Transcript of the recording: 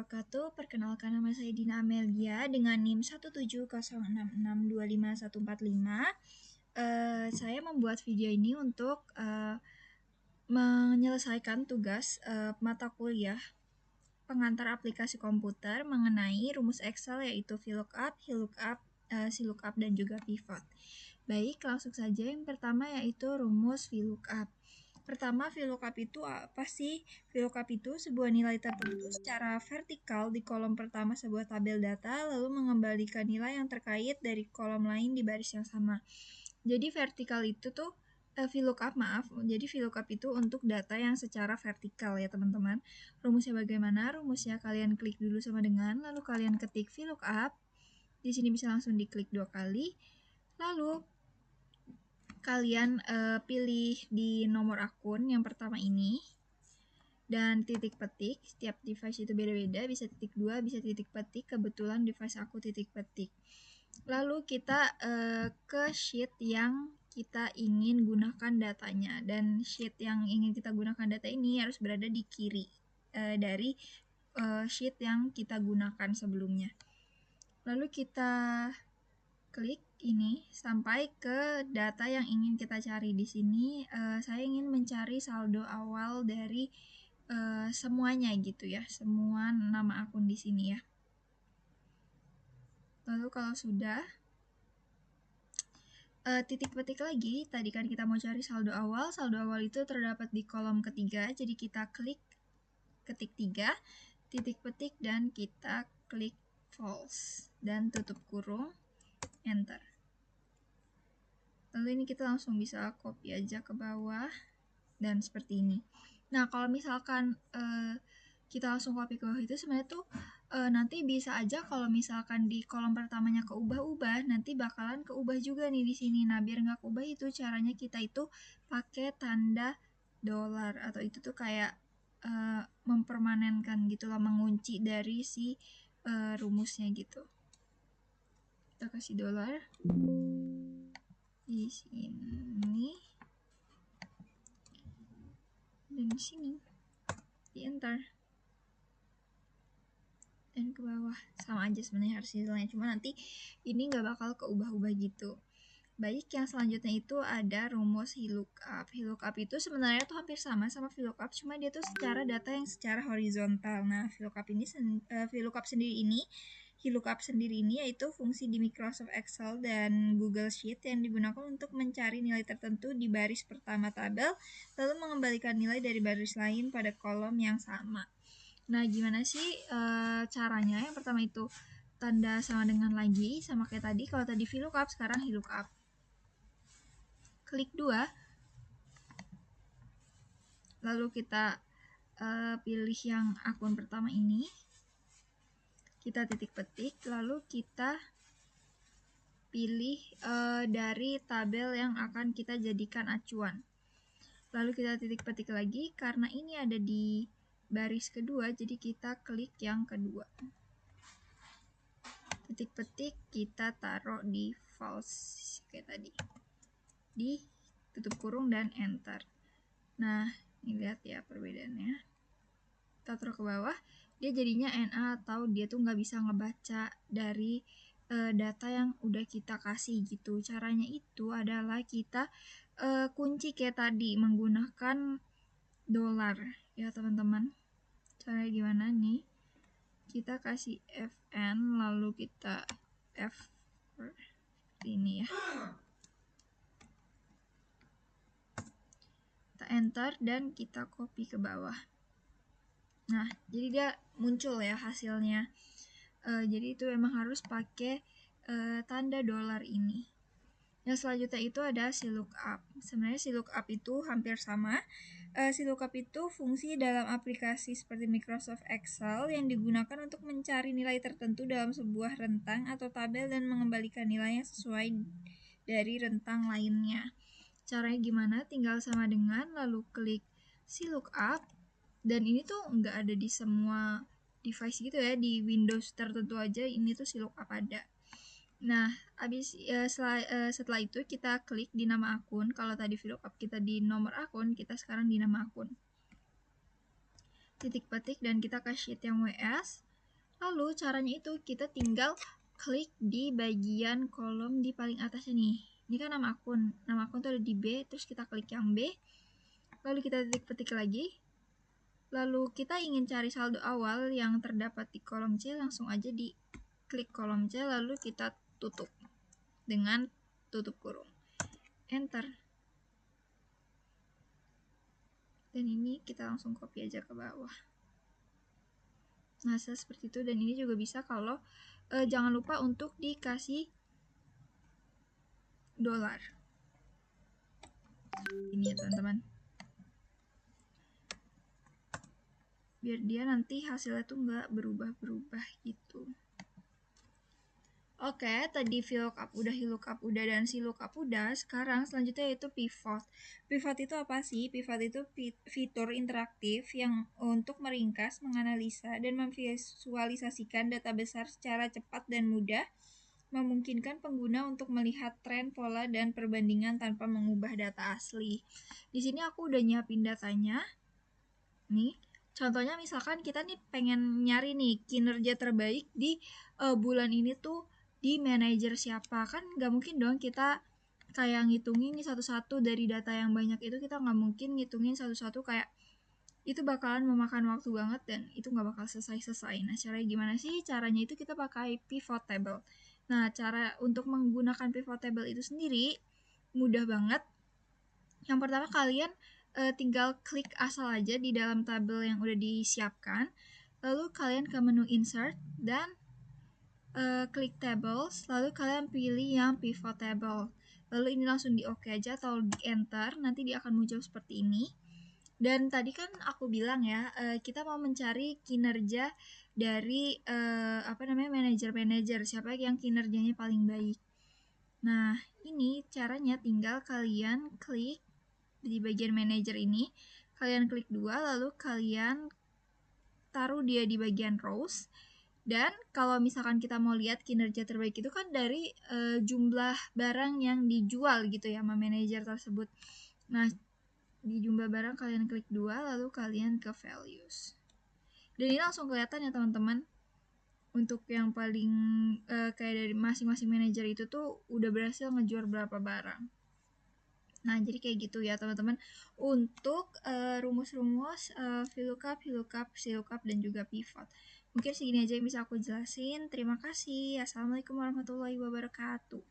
wabarakatuh. Perkenalkan, nama saya Dina Amelia dengan NIM 17066254145. Saya membuat video ini untuk menyelesaikan tugas mata kuliah pengantar aplikasi komputer mengenai rumus Excel, yaitu VLOOKUP, HLOOKUP, CLOOKUP, dan juga pivot. Baik, langsung saja. Yang pertama yaitu rumus VLOOKUP. Pertama, VLOOKUP itu apa sih? VLOOKUP itu sebuah nilai tertentu secara vertikal di kolom pertama sebuah tabel data, lalu mengembalikan nilai yang terkait dari kolom lain di baris yang sama. Jadi vertikal itu tuh VLOOKUP, jadi VLOOKUP itu untuk data yang secara vertikal ya teman-teman. Rumusnya bagaimana? Rumusnya kalian klik dulu sama dengan, lalu kalian ketik VLOOKUP. Di sini bisa langsung diklik 2 kali. Lalu kalian pilih di nomor akun yang pertama ini, dan titik petik. Setiap device itu beda-beda, bisa titik 2, bisa titik petik. Kebetulan device aku titik petik. Lalu kita ke sheet yang kita ingin gunakan datanya, dan sheet yang ingin kita gunakan data ini harus berada di kiri dari sheet yang kita gunakan sebelumnya. Lalu kita klik ini sampai ke data yang ingin kita cari. Di sini saya ingin mencari saldo awal dari semuanya gitu ya, semua nama akun di sini ya. Lalu kalau sudah, titik petik lagi. Tadi kan kita mau cari saldo awal. Saldo awal itu terdapat di kolom ketiga, jadi kita klik ketik 3, titik petik, dan kita klik false dan tutup kurung, enter. Lalu ini kita langsung bisa copy aja ke bawah dan seperti ini. Nah, kalau misalkan kita langsung copy ke bawah itu sebenarnya tuh nanti bisa aja kalau misalkan di kolom pertamanya keubah-ubah, nanti bakalan keubah juga nih di sini. Nah, biar nggak keubah itu caranya kita itu pakai tanda dolar, atau itu tuh kayak mempermanenkan gitu lah, mengunci dari si rumusnya gitu. Kita kasih dolar di sini dan di sini, di enter dan ke bawah. Sama aja sebenarnya hasilnya, cuma nanti ini nggak bakal keubah-ubah gitu. Baik, yang selanjutnya itu ada rumus HLOOKUP. HLOOKUP itu sebenarnya tuh hampir sama VLOOKUP, cuma dia tuh secara data yang secara horizontal. Nah, VLOOKUP sendiri ini, HLOOKUP sendiri ini yaitu fungsi di Microsoft Excel dan Google Sheet yang digunakan untuk mencari nilai tertentu di baris pertama tabel, lalu mengembalikan nilai dari baris lain pada kolom yang sama. Nah, gimana sih caranya? Yang pertama itu tanda sama dengan lagi, sama kayak tadi. Kalau tadi VLOOKUP, sekarang HLOOKUP. Klik 2, lalu kita pilih yang akun pertama ini, kita titik petik, lalu kita pilih dari tabel yang akan kita jadikan acuan. Lalu kita titik petik lagi, karena ini ada di baris kedua, jadi kita klik yang kedua. Titik petik, kita taruh di false kayak tadi, di tutup kurung dan enter. Nah, ini lihat ya perbedaannya. Kita taruh ke bawah, dia jadinya NA, atau dia tuh nggak bisa ngebaca dari data yang udah kita kasih gitu. Caranya itu adalah kita kunci kayak tadi menggunakan dolar ya teman-teman. Caranya gimana nih? Kita kasih FN, lalu kita F ini ya. Kita enter dan kita copy ke bawah. Nah, jadi dia muncul ya hasilnya. Jadi itu emang harus pakai tanda dolar ini. Yang selanjutnya itu ada CLOOKUP. Sebenarnya CLOOKUP itu hampir sama. CLOOKUP itu fungsi dalam aplikasi seperti Microsoft Excel yang digunakan untuk mencari nilai tertentu dalam sebuah rentang atau tabel dan mengembalikan nilai yang sesuai dari rentang lainnya. Caranya gimana? Tinggal sama dengan, lalu klik CLOOKUP, dan ini tuh nggak ada di semua device gitu ya, di Windows tertentu aja ini tuh CLOOKUP ada. Nah, setelah itu kita klik di nama akun. Kalau tadi VLOOKUP kita di nomor akun, kita sekarang di nama akun. Titik petik dan kita ke sheet yang WS. Lalu caranya itu kita tinggal klik di bagian kolom di paling atasnya nih. Ini kan nama akun tuh ada di B, terus kita klik yang B, lalu kita titik petik lagi, lalu kita ingin cari saldo awal yang terdapat di kolom C, langsung aja di klik kolom C, lalu kita tutup dengan tutup kurung, enter, dan ini kita langsung copy aja ke bawah. Nah, seperti itu, dan ini juga bisa kalau jangan lupa untuk dikasih dolar. Ini ya teman-teman. Biar dia nanti hasilnya tuh nggak berubah-berubah gitu. Oke, tadi VLOOKUP udah, HLOOKUP udah, dan SLOOKUP udah. Sekarang selanjutnya yaitu pivot. Pivot itu apa sih? Pivot itu fitur interaktif yang untuk meringkas, menganalisa, dan memvisualisasikan data besar secara cepat dan mudah, memungkinkan pengguna untuk melihat tren, pola, dan perbandingan tanpa mengubah data asli. Di sini aku udah nyiapin datanya. Nih, contohnya misalkan kita nih pengen nyari nih kinerja terbaik di bulan ini tuh di manajer siapa. Kan nggak mungkin dong kita kayak ngitungin nih satu-satu dari data yang banyak itu, kita nggak mungkin ngitungin satu-satu, kayak itu bakalan memakan waktu banget dan itu nggak bakal selesai-selesai. Nah, caranya gimana sih? Caranya itu kita pakai pivot table. Nah, cara untuk menggunakan pivot table itu sendiri mudah banget. Yang pertama, kalian tinggal klik asal aja di dalam tabel yang udah disiapkan, lalu kalian ke menu insert dan klik tables, lalu kalian pilih yang pivot table, lalu ini langsung di OK aja atau di enter, nanti dia akan muncul seperti ini. Dan tadi kan aku bilang ya, kita mau mencari kinerja dari manajer-manajer, siapa yang kinerjanya paling baik. Nah, ini caranya tinggal kalian klik di bagian manajer ini, kalian klik 2, lalu kalian taruh dia di bagian rows. Dan kalau misalkan kita mau lihat kinerja terbaik itu kan dari jumlah barang yang dijual gitu ya sama manajer tersebut. Nah, di jumlah barang kalian klik 2, lalu kalian ke values. Dan ini langsung kelihatan ya teman-teman. Untuk yang paling kayak dari masing-masing manajer itu tuh udah berhasil ngejual berapa barang. Nah, jadi kayak gitu ya teman-teman untuk rumus-rumus VLOOKUP, HLOOKUP, SLOOKUP, dan juga pivot. Mungkin segini aja yang bisa aku jelasin. Terima kasih. Assalamualaikum warahmatullahi wabarakatuh.